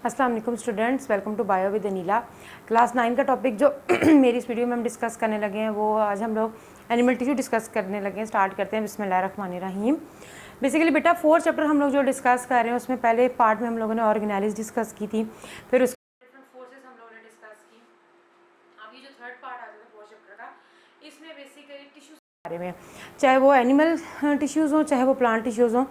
अस्सलाम वालेकुम students, welcome to bio with Anila. Class 9 का टॉपिक जो मेरी इस वीडियो में हम डिस्कस करने लगे हैं वो आज हम लोग एनिमल टिश्यू डिस्कस करने लगे हैं। स्टार्ट करते हैं बिस्मिल्लाहिर्रहमानिर्रहीम। बेसिकली बेटा 4 चैप्टर हम लोग जो डिस्कस कर रहे हैं उसमें पहले पार्ट में हम लोगों ने ऑर्गेनाइज डिस्कस की थी, फिर उसके डिफरेंट फोर्सेस हम लोगों ने डिस्कस की। अब ये जो थर्ड पार्ट आ जाता है 4 चैप्टर का, इसमें बेसिकली टिश्यू बारे में, चाहे वो एनिमल टिश्यूज़ हों चाहे वो प्लांट टिश्यूज़ हों,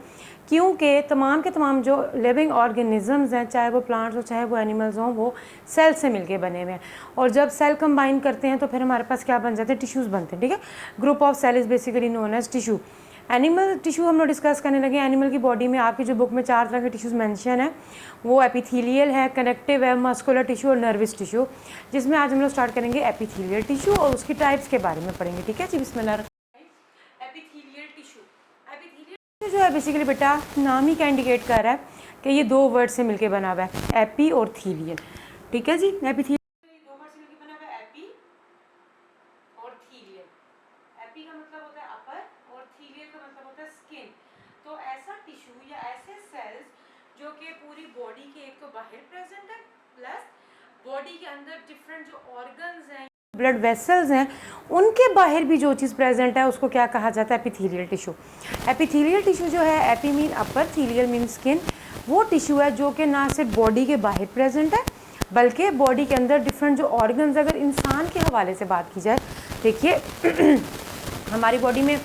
क्योंकि तमाम के तमाम जो लिविंग ऑर्गेनिजम्स हैं, चाहे वो प्लांट्स हो चाहे वो एनिमल्स हों, वो सेल से मिलके बने हुए हैं। और जब सेल कंबाइन करते हैं तो फिर हमारे पास क्या बन जाते हैं, टिश्यूज़ बनते हैं। ठीक है, group of cell is basically known as tissue. Animal tissue हम लोग डिस्कस करने लगे। एनिमल की बॉडी में आपकी जो बुक में 4 तरह के टिश्यूज़ मेंशन है, वो एपिथेलियल है, कनेक्टिव है, मस्कुलर टिश्यू और नर्वस टिश्यू, जिसमें आज हम लोग स्टार्ट करेंगे एपिथेलियल टिश्यू और उसकी टाइप्स के बारे में पढ़ेंगे। ठीक है जी, बिस्मिल्लाह। एपिथेलियल टिश्यू, एपिथेलियल जो है बेसिकली बेटा नाम ही क्या इंडिकेट कर रहा है कि ये 2 वर्ड से मिलके बना हुआ है, एपी और थीलियल। ठीक है जी, एपिथेलियल 2 वर्ड से मिलके बना हुआ है, एपी और थीलियल। एपी का मतलब होता है अपर और थीलियल का मतलब होता है स्किन। तो ऐसा टिश्यू या ऐसे सेल्स जो कि पूरी बॉडी के एक तो बाहर प्रेजेंट है, प्लस बॉडी के अंदर डिफरेंट जो ऑर्गन्स हैं, ब्लड वेसल्स हैं, उनके बाहर भी जो चीज़ प्रेजेंट है उसको क्या कहा जाता है, एपिथेलियल टिश्यू। एपिथेलियल टिश्यू जो है, एपी मीन अपर, थीलियल मीन स्किन, वो टिश्यू है जो कि ना सिर्फ बॉडी के बाहर प्रेजेंट है बल्कि बॉडी के अंदर डिफरेंट जो ऑर्गन्स, अगर इंसान के हवाले से बात की जाए, देखिए हमारी बॉडी में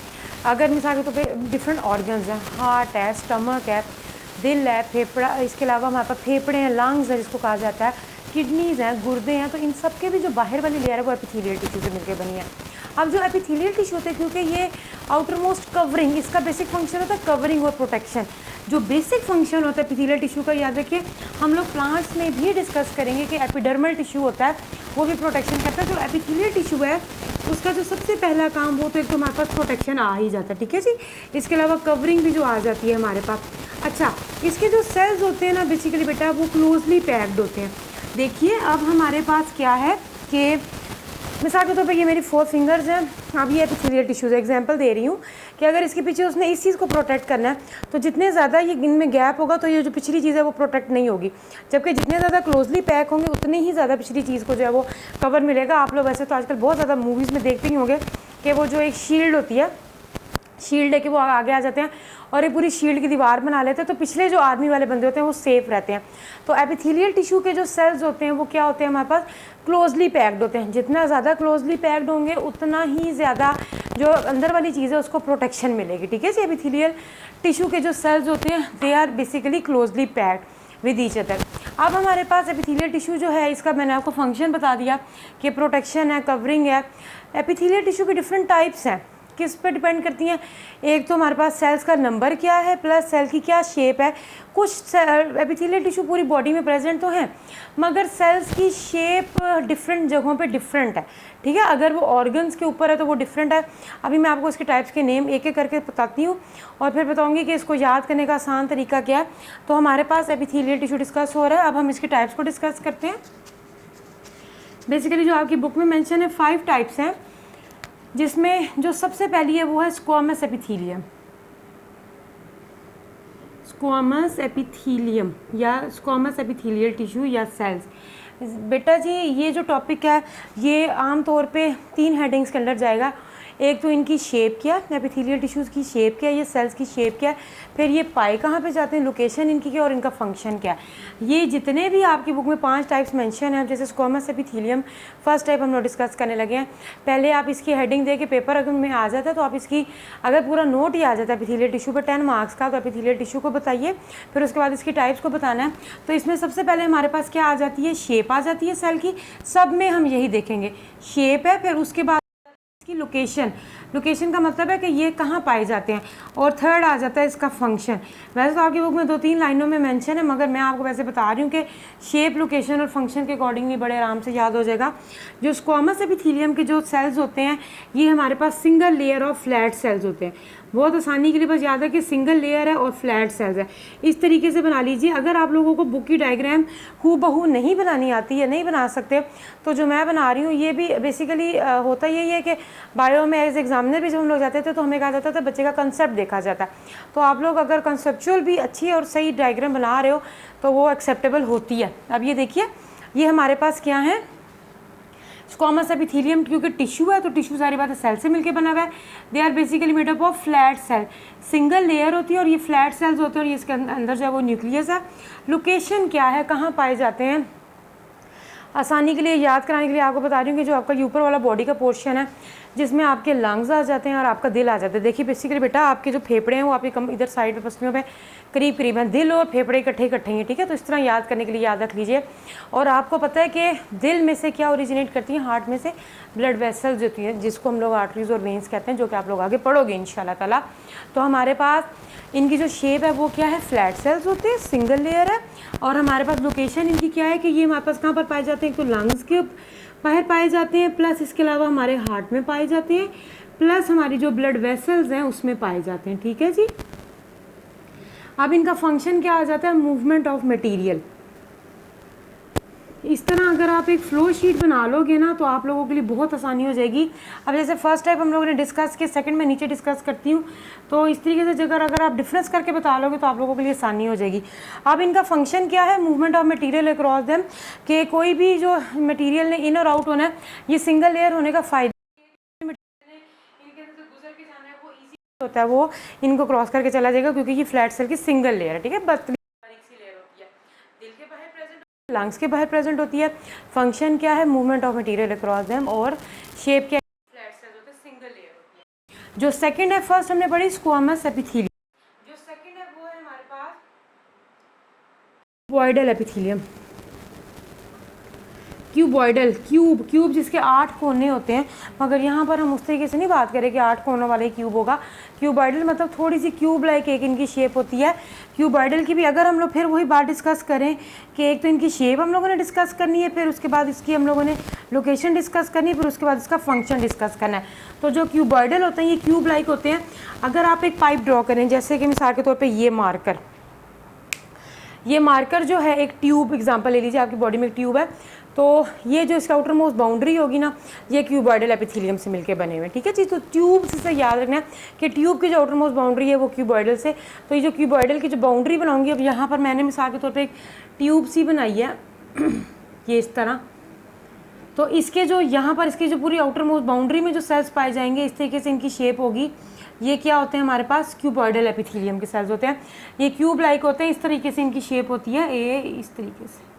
अगर मिसाल के तौर पे डिफरेंट ऑर्गन्स हैं, हार्ट है, स्टमक है, दिल है, फेफड़ा, इसके अलावा हमारे पास फेफड़े हैं, लंग्स है जिसको कहा जाता है, किडनीज़ हैं, गुर्दे हैं, तो इन सब के भी जो बाहर वाली लेयर है वो एपिथेलियल टिश्यू से मिलकर बनी है। अब जो एपिथेलियल टिश्यू होते हैं, क्योंकि ये आउटर मोस्ट कवरिंग, इसका बेसिक फंक्शन होता है कवरिंग और प्रोटेक्शन। जो बेसिक फंक्शन होता है एपिथेलियल टिश्यू का, याद रखिए हम लोग प्लांट्स में भी डिस्कस करेंगे कि एपिडर्मल टिश्यू होता है वो भी प्रोटेक्शन करता है। जो एपिथेलियल टिश्यू है उसका जो सबसे पहला काम वो तो एक तो हमारे पास प्रोटेक्शन आ ही जाता है। ठीक है जी, इसके अलावा कवरिंग भी जो आ जाती है हमारे पास। अच्छा, इसके जो सेल्स होते हैं ना बेसिकली बेटा वो क्लोजली पैक्ड होते हैं। देखिए अब हमारे पास क्या है कि मिसाल के तौर पे ये मेरी 4 फिंगर्स हैं। अब ये एपिथेलियल टिश्यूज़ एग्जांपल दे रही हूँ कि अगर इसके पीछे उसने इस चीज़ को प्रोटेक्ट करना है तो जितने ज़्यादा ये इनमें गैप होगा तो ये जो पिछली चीज़ है वो प्रोटेक्ट नहीं होगी, जबकि जितने ज़्यादा क्लोजली पैक होंगे उतनी ही ज़्यादा पिछली चीज़ को जो है वो कवर मिलेगा। आप लोग वैसे तो आजकल बहुत ज़्यादा मूवीज़ में देखते ही होंगे कि वो जो एक शील्ड होती है, शील्ड है कि वो आगे आ जाते हैं और ये पूरी शील्ड की दीवार बना लेते हैं, तो पिछले जो आर्मी वाले बंदे होते हैं वो सेफ रहते हैं। तो एपिथेलियल टिश्यू के जो सेल्स होते हैं वो क्या होते हैं, हमारे पास क्लोजली पैक्ड होते हैं। जितना ज़्यादा क्लोजली पैक्ड होंगे उतना ही ज़्यादा जो अंदर वाली चीज़ है उसको प्रोटेक्शन मिलेगी। ठीक है जी, एपिथेलियल टिश्यू के जो सेल्स होते हैं they are basically closely packed with each other. अब हमारे पास एपिथेलियल टिश्यू जो है, इसका मैंने आपको फंक्शन बता दिया कि प्रोटेक्शन है, कवरिंग है। एपिथेलियल टिश्यू की डिफरेंट टाइप्स हैं, किस पे डिपेंड करती हैं, एक तो हमारे पास सेल्स का नंबर क्या है प्लस सेल की क्या शेप है। कुछ एपिथेलियल टिश्यू पूरी बॉडी में प्रेजेंट तो हैं मगर सेल्स की शेप डिफरेंट जगहों पे डिफरेंट है। ठीक है, अगर वो ऑर्गन्स के ऊपर है तो वो डिफरेंट है। अभी मैं आपको इसके टाइप्स के नेम एक एक करके बताती हूँ और फिर बताऊँगी कि इसको याद करने का आसान तरीका क्या है। तो हमारे पास एपिथेलियल टिश्यू डिस्कस हो रहा है, अब हम इसके टाइप्स को डिस्कस करते हैं। बेसिकली जो आपकी बुक में मैंशन है 5 टाइप्स हैं, जिसमें जो सबसे पहली है वो है स्क्वामस एपिथेलियम। स्क्वामस एपिथेलियम या स्क्वामस एपिथेलियल टिश्यू या सेल्स। बेटा जी ये जो टॉपिक है ये आम तौर पे 3 हेडिंग्स के अंदर जाएगा। एक तो इनकी शेप क्या है, एपिथेलियल टिश्यूज़ की शेप क्या है, ये सेल्स की शेप क्या है, फिर ये पाए कहाँ पे जाते हैं, लोकेशन इनकी क्या और इनका फंक्शन क्या है। ये जितने भी आपकी बुक में 5 टाइप्स मेंशन हैं, जैसे स्क्वामस एपिथेलियम फर्स्ट टाइप हम लोग डिस्कस करने लगे हैं। पहले आप इसकी हेडिंग दे के पेपर अगर में आ जाता है तो आप इसकी अगर पूरा नोट ही आ जाता है एपिथेलियल टिश्यू पर 10 मार्क्स का, तो एपिथेलियल टिश्यू को बताइए, फिर उसके बाद इसकी टाइप्स को बताना है। तो इसमें सबसे पहले हमारे पास क्या आ जाती है, शेप आ जाती है सेल की। सब में हम यही देखेंगे, शेप है, फिर उसके बाद इसकी लोकेशन, लोकेशन का मतलब है कि ये कहाँ पाए जाते हैं, और थर्ड आ जाता है इसका फंक्शन। वैसे तो आपकी बुक में 2-3 लाइनों में मेंशन है मगर मैं आपको वैसे बता रही हूँ कि शेप, लोकेशन और फंक्शन के अकॉर्डिंगली बड़े आराम से याद हो जाएगा। जो स्क्वामस एपिथेलियम के जो सेल्स होते हैं ये हमारे पास single layer of flat cells होते हैं, बहुत आसानी के लिए बस याद है कि सिंगल लेयर है और फ्लैट सेल्स है। इस तरीके से बना लीजिए। अगर आप लोगों को बुक की डायग्राम हूबहू नहीं बनानी आती है, नहीं बना सकते, तो जो मैं बना रही हूँ ये भी बेसिकली होता यही है कि बायो में एज एग्जामिनर भी जब हम लोग जाते थे तो हमें कहा जाता था बच्चे का कंसेप्ट देखा जाता है। तो आप लोग अगर कंसेप्चुअल भी अच्छी और सही डायग्राम बना रहे हो तो वो एक्सेप्टेबल होती है। अब ये देखिए, ये हमारे पास क्या है, स्क्वामस एपिथेलियम, क्योंकि टिश्यू है तो टिश्यू सारी बात सेल से मिलकर बना हुआ है। They are basically made up of flat cell, single layer होती है और ये फ्लैट सेल्स होते हैं और ये इसके अंदर जो है वो न्यूक्लियस है। लोकेशन क्या है, कहाँ पाए जाते हैं, आसानी के लिए याद कराने के लिए आपको बता रही हूँ कि जो आपका ऊपर वाला बॉडी का पोर्शन है जिसमें आपके लंग्स आ जाते हैं और आपका दिल आ जाता है। देखिए बेसिकली बेटा आपके जो फेफड़े हैं वो आपके कम इधर साइड पे पसलियों पे करीब करीब हैं, दिल और फेफड़े इकट्ठे इकट्ठे हैं, ठीक है। तो इस तरह याद करने के लिए याद रख लीजिए। और आपको पता है कि दिल में से क्या ओरिजिनेट करती है, हार्ट में से ब्लड वेसल्स होती हैं जिसको हम लोग आर्टरीज और वेन्स कहते हैं, जो कि आप लोग आगे पढ़ोगे इंशाल्लाह ताला। तो हमारे पास इनकी जो शेप है वो क्या है, फ्लैट सेल्स होते हैं, सिंगल लेयर है। और हमारे पास लोकेशन इनकी क्या है कि ये हमारे पास कहाँ पर पाए जाते हैं, तो लंग्स के बाहर पाए जाते हैं, प्लस इसके अलावा हमारे हार्ट में पाए जाते हैं, प्लस हमारी जो ब्लड वेसल्स हैं उसमें पाए जाते हैं, ठीक है जी। अब इनका फंक्शन क्या आ जाता है, मूवमेंट ऑफ मटेरियल। इस तरह अगर आप एक फ्लो शीट बना लोगे ना तो आप लोगों के लिए बहुत आसानी हो जाएगी। अब जैसे फर्स्ट टाइप हम लोगों ने डिस्कस किया, सेकंड में नीचे डिस्कस करती हूँ, तो इस तरीके से जगह अगर आप डिफरेंस करके बता लोगे तो आप लोगों के लिए आसानी हो जाएगी। अब इनका फंक्शन क्या है, movement of material across them, कि कोई भी जो मटेरियल ने इन और आउट होना है, ये सिंगल लेयर होने का फायदा होता है वो इनको क्रॉस करके चला जाएगा क्योंकि ये फ्लैट सेल की सिंगल लेयर है, ठीक है। पतली सी लेयर होती है, दिल के बाहर प्रेजेंट, लंग्स के बाहर प्रेजेंट होती है। फंक्शन क्या है, movement of material across them, और शेप क्या है, फ्लैट सेल्स होते हैं, सिंगल लेयर होती है। जो सेकंड है, फर्स्ट हमने पढ़ी स्क्वामस एपिथेलियम, जो सेकंड है वो है हमारे पास क्यूबॉइडल एपिथेलियम। क्यूबॉइडल, क्यूब जिसके 8 कोने होते हैं, मगर यहाँ पर हम उस तरीके से नहीं बात करें कि 8 कोनों वाले क्यूब होगा। क्यूबॉइडल मतलब थोड़ी सी क्यूब लाइक एक इनकी शेप होती है। क्यूबॉइडल की भी अगर हम लोग फिर वही बात डिस्कस करें कि एक तो इनकी शेप हम लोगों ने डिस्कस करनी है, फिर उसके बाद इसकी हम लोगों ने लोकेशन डिस्कस करनी है, फिर उसके बाद इसका फंक्शन डिस्कस करना है। तो जो क्यूबॉइडल होते हैं ये क्यूब लाइक होते हैं। अगर आप एक पाइप ड्रॉ करें, जैसे कि मिसाल के तौर पर ये मार्कर जो है एक ट्यूब एग्जांपल ले लीजिए, आपकी बॉडी में एक ट्यूब है, तो ये जो इसका आउटर मोस्ट बाउंड्री होगी ना, ये क्यूबॉइडल एपिथेलियम से मिलके बने हुए हैं, ठीक है जी। तो ट्यूब से याद रखना है कि ट्यूब की जो आउटर मोस्ट बाउंड्री है वो क्यूबॉइडल से, तो ये जो क्यूबॉइडल की जो बाउंड्री बनाऊंगी, अब यहाँ पर मैंने मिसाल के तौर पर एक ट्यूब सी बनाई है ये इस तरह, तो इसके जो यहाँ पर इसकी जो पूरी आउटर मोस्ट बाउंड्री में जो सेल्स पाए जाएंगे इस तरीके से इनकी शेप होगी। ये क्या होते हैं, हमारे पास क्यूबॉइडल एपिथेलियम के सेल्स होते हैं। ये क्यूब लाइक होते हैं, इस तरीके से इनकी शेप होती है, ये इस तरीके से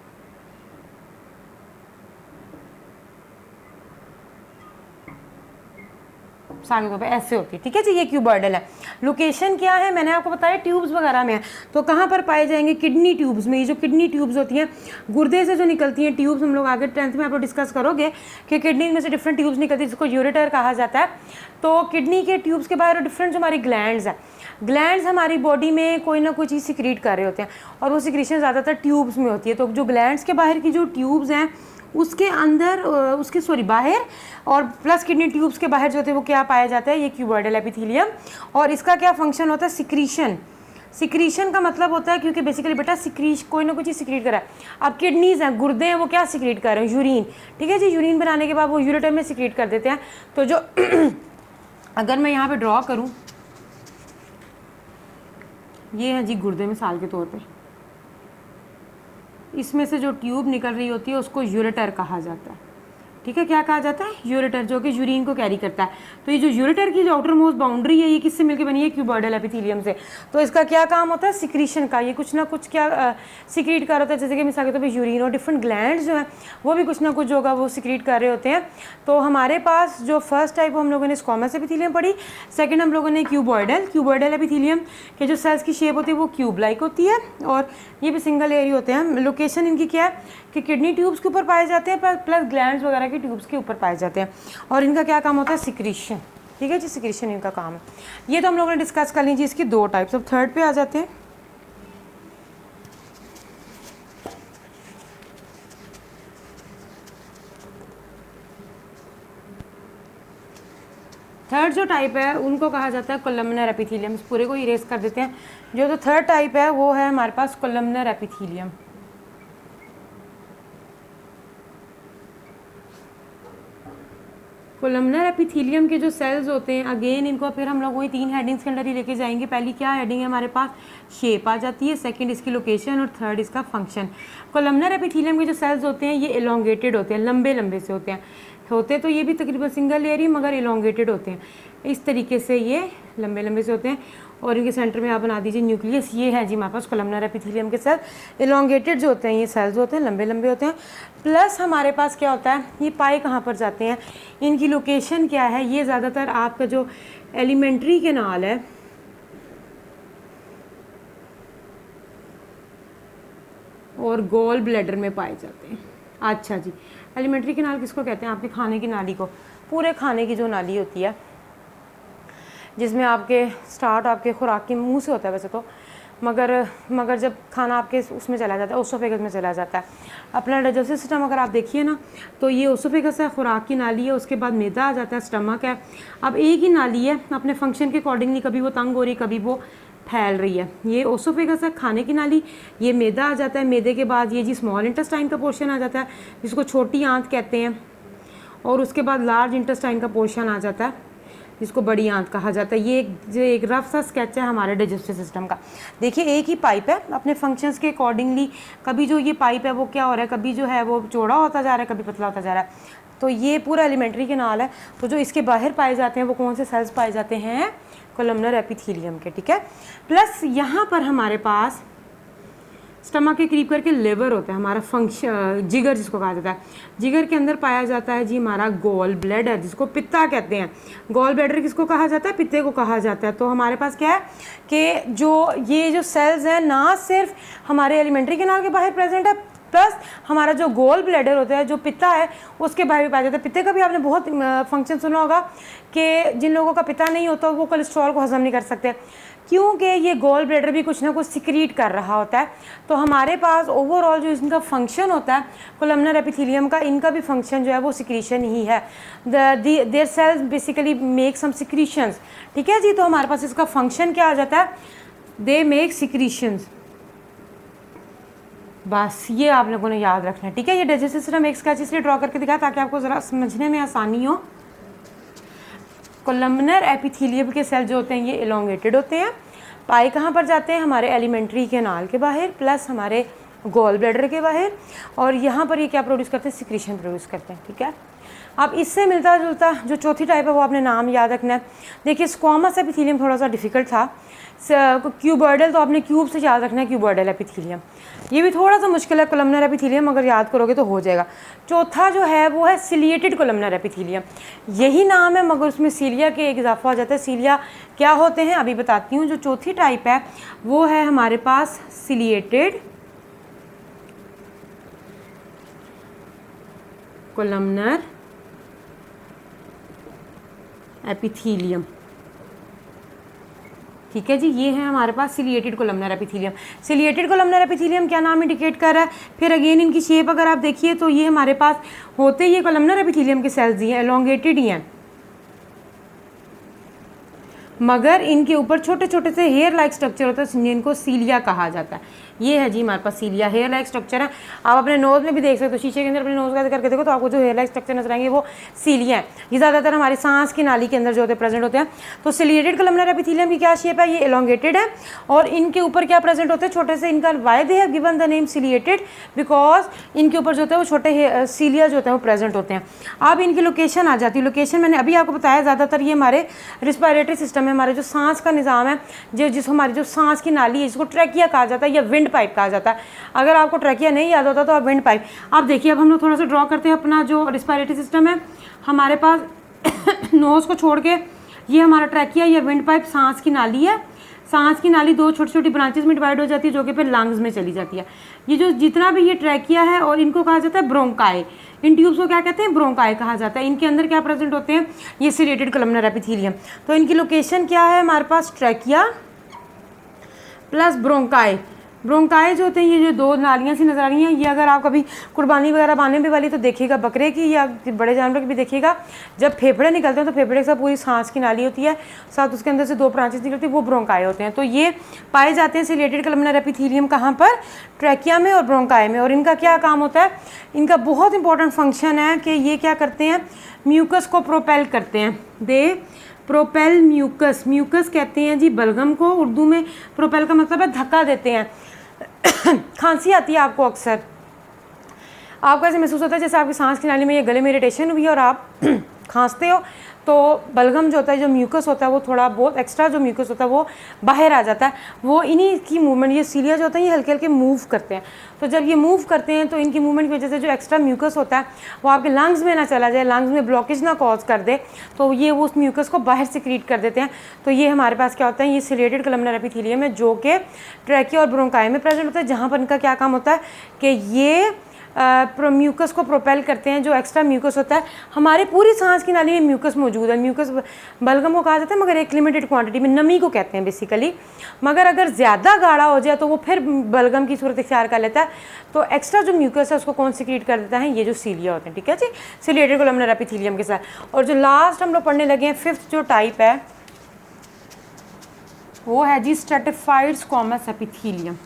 सामने तौर पे ऐसे होती है, ठीक है जी। ये क्यूबॉइडल है। लोकेशन क्या है, मैंने आपको बताया ट्यूब्स वगैरह में है, तो कहाँ पर पाए जाएंगे, किडनी ट्यूब्स में। ये जो किडनी ट्यूब्स होती हैं, गुर्दे से जो निकलती हैं ट्यूब्स, हम लोग आगे 10th में आप लोग डिस्कस करोगे कि किडनी में से डिफरेंट ट्यूब्स निकलती है जिसको यूरेटर कहा जाता है। तो किडनी के ट्यूब्स के बाहर डिफरेंट जो हमारी ग्लैंड्स हैं, ग्लैंड्स हमारी बॉडी में कोई ना कोई चीज़ सिक्रीट कर रहे होते हैं और वो सिक्रीशन ज़्यादातर ट्यूब्स में होती है। तो जो ग्लैंड्स के बाहर की जो ट्यूब्स हैं उसके अंदर बाहर और प्लस किडनी ट्यूब्स के बाहर जो होते हैं वो क्या पाया जाता है, ये क्यूबॉइडल एपिथेलियम। और इसका क्या फंक्शन होता है, सिक्रीशन का मतलब होता है, क्योंकि बेसिकली बेटा कोई ना कोई चीज़ सिक्रीट कर रहा है। अब किडनीज हैं, गुर्दे हैं, वो क्या सिक्रीट कर रहे हैं, यूरिन, ठीक है जी। यूरिन बनाने के बाद वो यूरेटर में सिक्रीट कर देते हैं। तो जो अगर मैं यहाँ पे ड्रॉ करूँ, ये है जी गुर्दे मिसाल के तौर पे, इसमें से जो ट्यूब निकल रही होती है उसको यूरेटर कहा जाता है, ठीक है। क्या कहा जाता है, यूरेटर, जो कि यूरिन को कैरी करता है। तो ये जो यूरेटर की जो आउटर मोस्ट बाउंड्री है ये किससे मिलकर बनी है, क्यूबॉइडल एपिथेलियम से। तो इसका क्या काम होता है, सिक्रीशन का। ये कुछ ना कुछ क्या सिक्रीट कर होता है, जैसे कि मिसाल के तौर पर यूरिन, और डिफरेंट ग्लैंड्स जो है वो भी कुछ ना कुछ होगा वो सिक्रीट कर रहे होते हैं। तो हमारे पास जो फर्स्ट टाइप हम लोगों ने स्क्वामस एपिथेलियम पढ़ी, सेकेंड हम लोगों ने क्यूबॉइडल एपिथेलियम के जो सेल्स की शेप होती है वो क्यूब लाइक होती है और ये भी सिंगल लेयर ही होते हैं। लोकेशन इनकी क्या है कि किडनी ट्यूब्स के ऊपर पाए जाते हैं, प्लस ग्लैंड्स वगैरह के ट्यूब्स के ऊपर पाए जाते हैं। और इनका क्या काम होता है, सिक्रीशन, ठीक है जी, सिक्रीशन इनका काम है। ये तो हम लोगों ने डिस्कस कर लीजिए इसकी 2 टाइप्स। अब थर्ड पे आ जाते हैं। थर्ड जो टाइप है उनको कहा जाता है कोलमनर एपिथेलियम। इस पूरे को इरेज कर देते हैं। जो थर्ड टाइप है वो है हमारे पास कोलमनर एपिथेलियम। कोलमनर एपिथेलियम के जो सेल्स होते हैं, अगेन इनको फिर हम लोग वही 3 हेडिंग्स के अंदर ही लेके जाएंगे। पहली क्या हेडिंग है हमारे पास, शेप आ जाती है, सेकंड इसकी लोकेशन और थर्ड इसका फंक्शन। कोलमनर एपिथेलियम के जो सेल्स होते हैं ये एलोंगेटेड होते हैं, लंबे लंबे से होते हैं। तो ये भी तकरीबन सिंगल लेयर ही मगर एलोंगेटेड होते हैं। इस तरीके से ये लंबे लंबे से होते हैं और इनके सेंटर में आप बना दीजिए न्यूक्लियस। ये है जी हमारे पास कोलमनर एपिथेलियम के सेल। एलोंगेटेड जो होते हैं ये सेल्स होते हैं, लंबे लंबे होते हैं। प्लस हमारे पास क्या होता है, ये पाए कहाँ पर जाते हैं, इनकी लोकेशन क्या है, ये ज़्यादातर आपका जो एलिमेंट्री कैनाल है और गॉल ब्लैडर में पाए जाते हैं। अच्छा जी, एलिमेंट्री कैनाल किसको कहते हैं, आपके खाने की नाली को। पूरे खाने की जो नाली होती है जिसमें आपके स्टार्ट आपके खुराक के मुंह से होता है वैसे तो, मगर जब खाना आपके उसमें चला जाता है, ओसोफेगस में चला जाता है। अपना डाइजेस्टिव सिस्टम अगर आप देखिए ना तो ये ओसोफेगस है, खुराक की नाली है, उसके बाद मैदा आ जाता है, स्टमक है। अब एक ही नाली है, अपने फंक्शन के अकॉर्डिंगली कभी वो तंग हो रही, कभी वो फैल रही है। ये ओसोफेगस है, खाने की नाली, ये मैदा आ जाता है, मैदे के बाद ये जी स्मॉल इंटेस्टाइन का पोर्शन आ जाता है जिसको छोटी आंत कहते हैं, और उसके बाद लार्ज इंटेस्टाइन का पोर्शन आ जाता है जिसको बड़ी आंत कहा जाता है। ये एक रफ सा स्केच है हमारे डाइजेस्टिव सिस्टम का। देखिए एक ही पाइप है, अपने फंक्शंस के अकॉर्डिंगली कभी जो ये पाइप है वो क्या हो रहा है, कभी जो है वो चौड़ा होता जा रहा है, कभी पतला होता जा रहा है। तो ये पूरा एलिमेंट्री कैनाल है। तो जो इसके बाहर पाए जाते हैं वो कौन से सेल्स पाए जाते हैं, कोलमनर एपिथेलियम के, ठीक है। प्लस यहाँ पर हमारे पास स्टमक के करीब करके लिवर होता है, हमारा फंक्शन जिगर जिसको कहा जाता है। जिगर के अंदर पाया जाता है जी हमारा गॉल ब्लैडर जिसको पित्ता कहते हैं। गॉल ब्लैडर किसको कहा जाता है, पित्ते को कहा जाता है। तो हमारे पास क्या है कि ये जो सेल्स हैं ना सिर्फ हमारे एलिमेंट्री कैनाल के बाहर प्रेजेंट है, प्लस हमारा जो गॉल ब्लैडर होता है, जो पित्ता है, उसके बाहर भी पाया जाता है। पित्ते का भी आपने बहुत फंक्शन सुना होगा कि जिन लोगों का पित्ता नहीं होता वो कोलेस्ट्रॉल को हजम नहीं कर सकते, क्योंकि ये गॉल ब्लैडर भी कुछ ना कुछ सिक्रीट कर रहा होता है। तो हमारे पास ओवरऑल जो इनका फंक्शन होता है कोलमनर एपिथेलियम का, इनका भी फंक्शन जो है वो सिक्रीशन ही है। Their cells basically make some secretions, ठीक है जी। तो हमारे पास इसका फंक्शन क्या आ जाता है, दे मेक सिक्रीशंस। बस ये आप लोगों ने याद रखना है, ठीक है। ये डाइजेस्टिव सिस्टम एक स्केच इसलिए ड्रॉ करके दिखाया ताकि आपको ज़रा समझने में आसानी हो। कोलमनर एपिथेलियम के सेल जो होते हैं ये एलोंगेटेड होते हैं। पाए कहाँ पर जाते हैं, हमारे एलिमेंट्री कैनाल के बाहर, प्लस हमारे गॉल ब्लैडर के बाहर। और यहाँ पर ये क्या प्रोड्यूस करते हैं, सिक्रीशन प्रोड्यूस करते हैं, ठीक है। अब इससे मिलता जुलता जो चौथी टाइप है वो आपने नाम याद रखना है। देखिए स्क्वामस एपिथेलियम थोड़ा सा डिफिकल्ट था, क्यूबॉइडल तो आपने क्यूब से याद रखना है, क्यूबॉइडल एपिथेलियम ये भी थोड़ा सा मुश्किल है। कोलमनर एपिथेलियम अगर याद करोगे तो हो जाएगा। चौथा जो है वो है सिलिएटेड कोलमनर एपिथेलियम, यही नाम है मगर उसमें सीलिया के एक इजाफा हो जाता है। सीलिया क्या होते हैं अभी बताती हूँ। जो चौथी टाइप है वो है हमारे पास सिलिएटेड कोलमनर एपिथेलियम, ठीक है जी। ये है हमारे पास ciliated columnar epithelium. Ciliated columnar epithelium क्या नाम इंडिकेट कर रहा है, फिर अगेन इनकी शेप अगर आप देखिए तो ये हमारे पास होते ये कोलमनर एपिथेलियम के सेल्स ही हैं, एलोंगेटेड ही हैं, मगर इनके ऊपर छोटे छोटे से हेयर लाइक स्ट्रक्चर होता है जिनको सीलिया कहा जाता है। ये है जी हमारे पास सीलिया, हेयर लाइक स्ट्रक्चर है। आप अपने नोज़ में भी देख सकते हो, शीशे के अंदर अपने नोज़ का करके देखो तो आपको जो हेयर लाइक स्ट्रक्चर नजर आएंगे वो सीलिया है। ये ज़्यादातर हमारी सांस की नाली के अंदर जो होते हैं प्रेजेंट होते हैं। तो सिलिएटेड कोलमनर एपिथेलियम की क्या शेप है, ये एलोंगेटेड है और इनके ऊपर क्या प्रेजेंट होते हैं, छोटे से। इनका why they have given the name ciliated because इनके ऊपर जो होता है वो छोटे सीलिया जो होते हैं वो प्रेजेंट होते हैं। अब इनकी लोकेशन आ जाती है। लोकेशन मैंने अभी आपको बताया, ज़्यादातर ये हमारे रिस्पायरेटरी सिस्टम है, हमारे जो सांस का निज़ाम है, जिसको हमारी जो सांस की नाली है जिसको ट्रैकिया कहा जाता है या विंड पाइप कहा जाता है। अगर आपको ट्रैकिया नहीं याद होता तो आप विंड पाइप। अब देखिए अब हम लोग थोड़ा सा ड्रॉ करते हैं अपना जो रिस्पायरेटरी सिस्टम है। हमारे पास नोज़ को छोड़ के ये हमारा ट्रैकिया या विंड पाइप सांस की नाली है। सांस की नाली दो छोटी छोटी ब्रांचेस में डिवाइड हो जाती है जो कि फिर लंग्स में चली जाती है। ये जो जितना भी ये ट्रैकिया है और इनको कहा जाता है ब्रोंकाई, इन ट्यूब्स को क्या कहते हैं, ब्रोंकाई कहा जाता है। इनके अंदर क्या प्रेजेंट होते हैं, ये सिलिएटेड कोलमनर एपिथेलियम। तो इनकी लोकेशन क्या है हमारे पास, ट्रैकिया प्लस ब्रोंकाई। ब्रोंकाई जो होते हैं, ये जो दो नालियाँ सी नज़र आ रही हैं, ये अगर आप कभी कुर्बानी वगैरह बांधने भी वाली तो देखिएगा, बकरे की या बड़े जानवर की भी देखिएगा, जब फेफड़े निकलते हैं तो फेफड़े के साथ पूरी सांस की नाली होती है, साथ उसके अंदर से दो ब्रांचेस निकलती है, वो ब्रोंकाई होते हैं। तो ये पाए जाते हैं सिलेटेड कलमनर एपिथेलियम कहाँ पर, ट्रैकिया में और ब्रोंकाई में। और इनका क्या काम होता है, इनका बहुत इंपॉर्टेंट फंक्शन है कि ये क्या करते हैं, म्यूकस को प्रोपेल करते हैं। दे प्रोपेल म्यूकस, म्यूकस कहते हैं जी बलगम को, उर्दू में प्रोपेल का मतलब है धक्का देते हैं। खांसी आती है आपको अक्सर, आपको ऐसे महसूस होता है जैसे आपकी सांस की नाली में या गले में इरिटेशन हुई है और आप खांसते हो, तो बलगम जो होता है, जो म्यूकस होता है, वो थोड़ा बहुत एक्स्ट्रा जो म्यूकस होता है वो बाहर आ जाता है। वो इन्हीं की मूवमेंट, ये सीलिया जो होता है ये हल्के हल्के मूव करते हैं। तो जब ये मूव करते हैं तो इनकी मूवमेंट की वजह से जो एक्स्ट्रा म्यूकस होता है वो आपके लंग्स में ना चला जाए, लंग्स में ब्लॉकेज ना कॉज कर दे, तो ये वो उस म्यूकस को बाहर सिक्रीट कर देते हैं। तो ये हमारे पास क्या होता है, ये सिलेटेड कलमनर एपिथेलियम है जो कि ट्रैकिया और ब्रोंकाई में प्रेजेंट होता है, जहाँ पर इनका क्या काम होता है कि ये म्यूकस को प्रोपेल करते हैं। जो एक्स्ट्रा म्यूकस होता है, हमारी पूरी सांस की नाली में म्यूकस मौजूद है, म्यूकस बलगम को कहा जाता है, मगर एक लिमिटेड क्वांटिटी में, नमी को कहते हैं बेसिकली। मगर अगर ज़्यादा गाढ़ा हो जाए तो वो फिर बलगम की सूरत इख्तियार कर लेता है। तो एक्स्ट्रा जो म्यूकस है उसको कौन सिक्रीट कर देता है, ये जो सीलिया होते हैं, ठीक है जी, सिलेटेड कलमनर एपिथेलियम के साथ। और जो लास्ट हम लोग पढ़ने लगे हैं, फिफ्थ जो टाइप है वो है जी stratified squamous epithelium.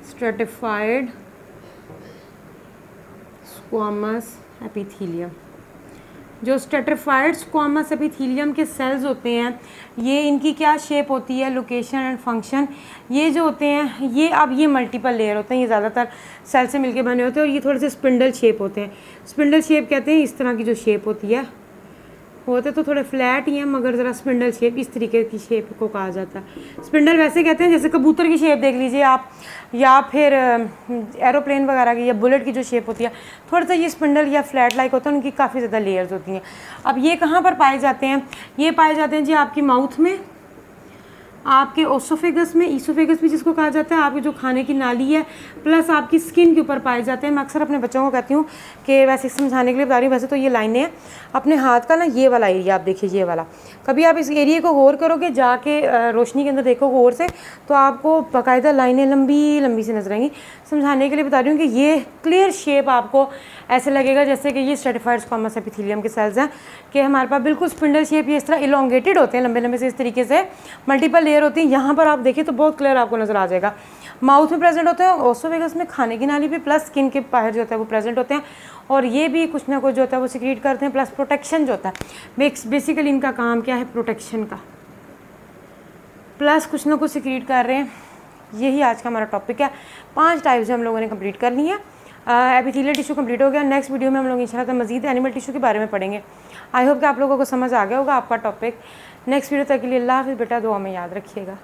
Stratified squamous epithelium, जो स्ट्रेटिफाइड स्क्वामस एपिथेलियम के सेल्स होते हैं, ये इनकी क्या शेप होती है, लोकेशन एंड फंक्शन, ये जो होते हैं ये अब ये मल्टीपल लेयर होते हैं, ये ज़्यादातर सेल से मिलके बने होते हैं, और ये थोड़े से स्पिंडल शेप होते हैं। स्पिंडल शेप कहते हैं इस तरह की जो शेप होती है, होते तो थोड़े फ्लैट ही हैं मगर ज़रा स्पिंडल शेप, इस तरीके की शेप को कहा जाता है। स्पिंडल वैसे कहते हैं जैसे कबूतर की शेप देख लीजिए आप, या फिर एरोप्लेन वगैरह की या बुलेट की जो शेप होती है, थोड़ा सा ये स्पिंडल या फ्लैट लाइक होता है, उनकी काफ़ी ज़्यादा लेयर्स होती हैं। अब ये कहाँ पर पाए जाते हैं, ये पाए जाते हैं जी आपकी माउथ में, आपके ओसोफेगस में, ईसोफेगस भी जिसको कहा जाता है, आपकी जो खाने की नाली है, प्लस आपकी स्किन के ऊपर पाए जाते हैं। मैं अक्सर अपने बच्चों को कहती हूँ कि वैसे समझाने के लिए बता रही हूँ, वैसे तो ये लाइनें हैं, अपने हाथ का ना ये वाला एरिया आप देखिए, ये वाला, कभी आप इस एरिया को गौर करोगे, जाके रोशनी के अंदर देखो गौर से, तो आपको बाकायदा लाइनें लंबी लंबी से नजर आएंगी। समझाने के लिए बता रही हूँ कि ये क्लियर शेप आपको ऐसे लगेगा जैसे कि ये स्ट्रेटिफाइड स्क्वामस एपिथेलियम के सेल्स हैं, कि हमारे पास बिल्कुल स्पिंडल शेप, ये इस तरह इलोंगेटेड होते हैं, लंबे लंबे से, इस तरीके से मल्टीपल लेयर होती है। यहाँ पर आप देखिए तो बहुत क्लियर आपको नजर आ जाएगा। माउथ में प्रेजेंट होते हैं, ओसोफेगस में खाने की नाली भी, प्लस स्किन के बाहर जो होता है वो प्रेजेंट होते हैं, और ये भी कुछ ना कुछ जो होता है वो सिक्रीट करते हैं, प्लस प्रोटेक्शन जो होता है, बेसिकली इनका काम क्या है, प्रोटेक्शन का, प्लस कुछ ना कुछ सिक्रीट कर रहे हैं। यही आज का हमारा टॉपिक है। 5 टाइप्स हम लोगों ने कंप्लीट कर ली है। एपिथेलियल टिश्यू कंप्लीट हो गया। नेक्स्ट वीडियो में हम लोग इंशाल्लाह मज़ीद एनिमल टिश्यू के बारे में पढ़ेंगे। आई होप कि आप लोगों को समझ आ गया होगा आपका टॉपिक। नेक्स्ट वीडियो तक के लिए अल्लाह हाफ़िज़ बेटा, दुआ में याद रखिएगा।